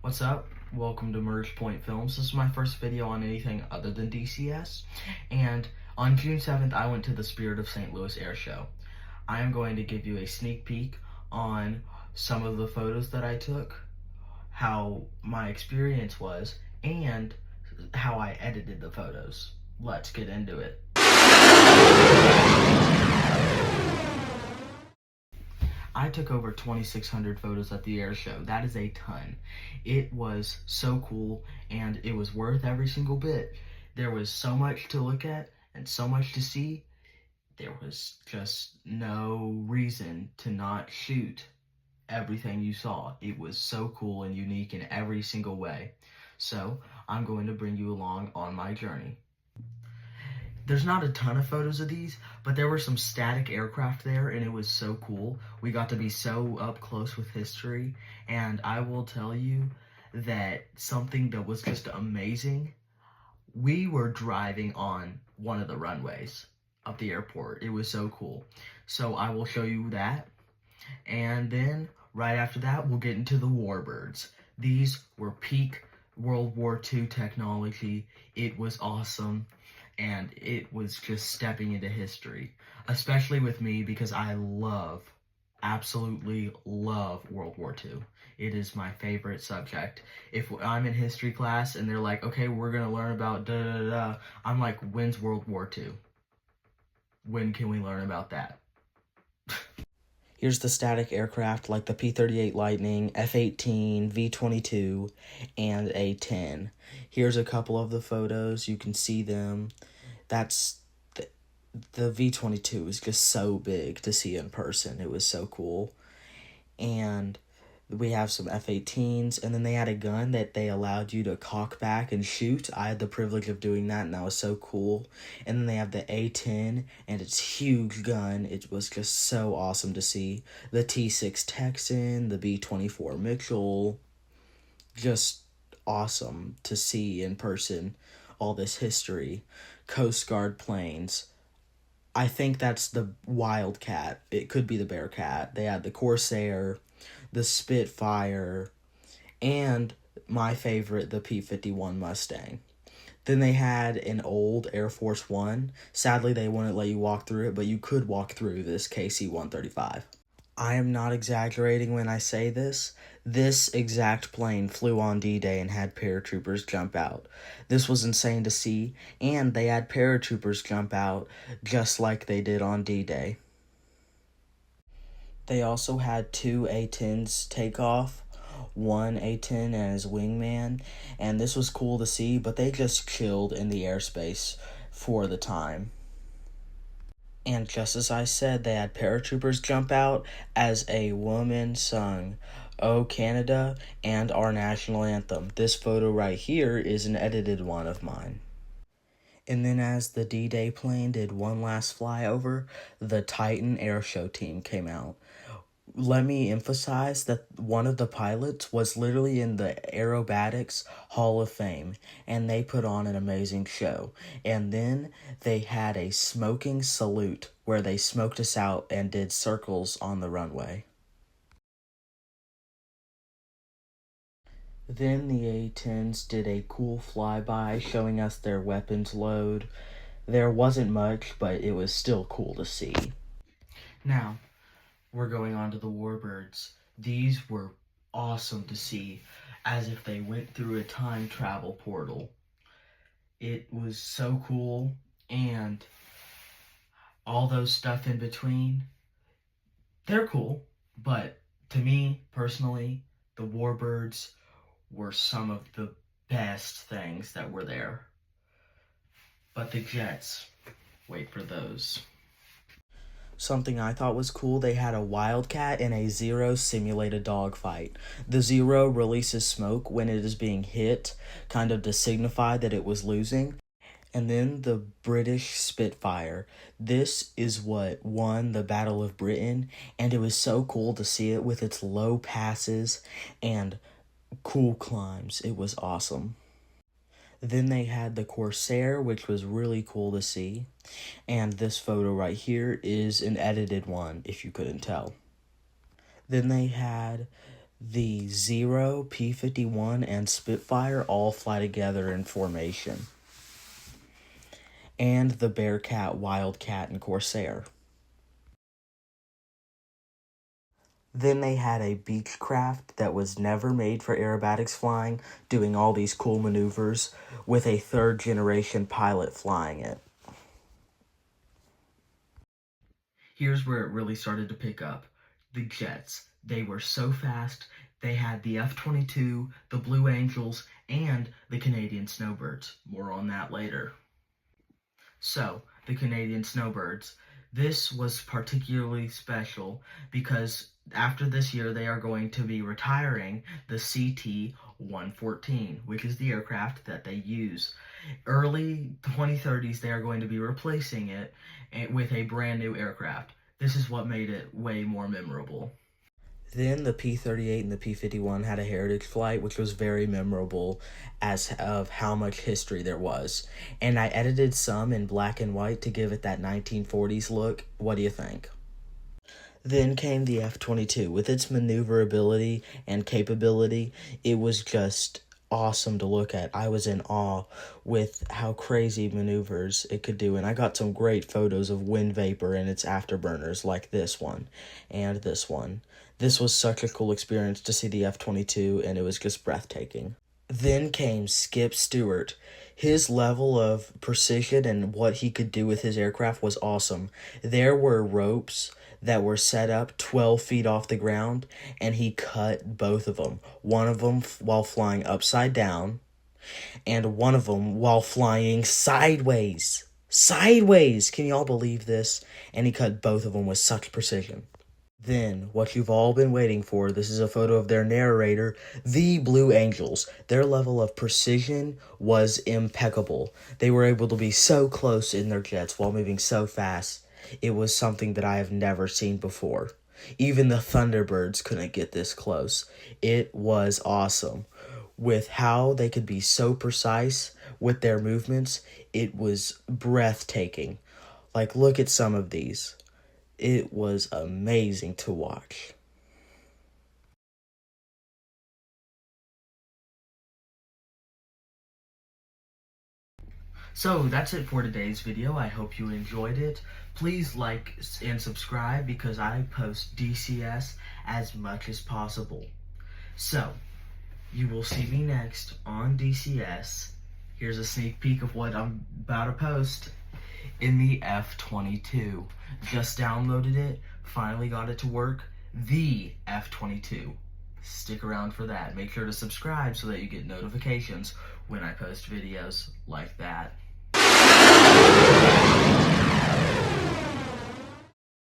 What's up? Welcome to Merge Point Films. This is my first video on anything other than DCS, and on June 7th I went to the Spirit of St. Louis Air Show. I am going to give you a sneak peek on some of the photos that I took, how my experience was, and how I edited the photos. Let's get into it. I took over 2,600 photos at the air show. That is a ton. It was so cool, and it was worth every single bit. There was so much to look at and so much to see. There was just no reason to not shoot everything you saw. It was so cool and unique in every single way. So I'm going to bring you along on my journey. There's not a ton of photos of these, but there were some static aircraft there, and it was so cool. We got to be so up close with history, and I will tell you that something that was just amazing, we were driving on one of the runways of the airport. It was so cool. So I will show you that, and then right after that, we'll get into the warbirds. These were peak World War II technology. It was awesome. And it was just stepping into history, especially with me because I absolutely love World War II. It is my favorite subject. If I'm in history class and they're like, okay, we're going to learn about da-da-da-da, I'm like, when's World War II? When can we learn about that? Here's the static aircraft like the P-38 Lightning, F-18, V-22, and A-10. Here's a couple of the photos. You can see them. That's the V-22 is just so big to see in person. It was so cool. And we have some F-18s, and then they had a gun that they allowed you to cock back and shoot. I had the privilege of doing that, and that was so cool. And then they have the A-10 and its huge gun. It was just so awesome to see. The T-6 Texan, the B-24 Mitchell, just awesome to see in person. All this history. Coast Guard planes. I think that's the Wildcat. It could be the Bearcat. They had the Corsair, the Spitfire, and my favorite, the P-51 Mustang. Then they had an old Air Force One. Sadly, they wouldn't let you walk through it, but you could walk through this KC-135. I am not exaggerating when I say this. This exact plane flew on D-Day and had paratroopers jump out. This was insane to see, and they had paratroopers jump out just like they did on D-Day. They also had two A-10s take off, one A-10 as wingman, and this was cool to see, but they just chilled in the airspace for the time. And just as I said, they had paratroopers jump out as a woman sung "Oh Canada" and our national anthem. This photo right here is an edited one of mine. And then as the D-Day plane did one last flyover, the Titan airshow team came out. Let me emphasize that one of the pilots was literally in the Aerobatics Hall of Fame, and they put on an amazing show. And then they had a smoking salute where they smoked us out and did circles on the runway. Then the A-10s did a cool flyby showing us their weapons load. There wasn't much, but it was still cool to see. Now, we're going on to the warbirds. These were awesome to see, as if they went through a time travel portal. It was so cool, and all those stuff in between, they're cool, but to me, personally, the warbirds were some of the best things that were there. But the jets, wait for those. Something I thought was cool, they had a Wildcat and a Zero simulated dogfight. The Zero releases smoke when it is being hit, kind of to signify that it was losing. And then the British Spitfire. This is what won the Battle of Britain, and it was so cool to see it with its low passes and cool climbs. It was awesome. Then they had the Corsair, which was really cool to see. And this photo right here is an edited one, if you couldn't tell. Then they had The Zero, P-51, and Spitfire all fly together in formation. And the Bearcat, Wildcat, and Corsair. Then they had a Beechcraft that was never made for aerobatics flying, doing all these cool maneuvers, with a third-generation pilot flying it. Here's where it really started to pick up. The jets. They were so fast. They had the F-22, the Blue Angels, and the Canadian Snowbirds. More on that later. So, the Canadian Snowbirds. This was particularly special because after this year they are going to be retiring the CT-114, which is the aircraft that they use. Early 2030s they are going to be replacing it with a brand new aircraft. This is what made it way more memorable. Then the P-38 and the P-51 had a heritage flight, which was very memorable as of how much history there was. And I edited some in black and white to give it that 1940s look. What do you think? Then came the F-22. With its maneuverability and capability, it was just awesome to look at. I was in awe with how crazy maneuvers it could do, and I got some great photos of wind vapor and its afterburners like this one and this one. This was such a cool experience to see the F-22, and it was just breathtaking. Then came Skip Stewart. His level of precision and what he could do with his aircraft was awesome. There were ropes that were set up 12 feet off the ground, and he cut both of them. One of them while flying upside down, and one of them while flying sideways. Sideways! Can y'all believe this? And he cut both of them with such precision. Then, what you've all been waiting for, this is a photo of their narrator, the Blue Angels. Their level of precision was impeccable. They were able to be so close in their jets while moving so fast. It was something that I have never seen before. Even the Thunderbirds couldn't get this close. It was awesome. With how they could be so precise with their movements, it was breathtaking. Like, look at some of these. It was amazing to watch. So that's it for today's video. I hope you enjoyed it. Please like and subscribe because I post DCS as much as possible. So, you will see me next on DCS. Here's a sneak peek of what I'm about to post in the F-22. Just downloaded it, finally got it to work. The F-22. Stick around for that. Make sure to subscribe so that you get notifications when I post videos like that.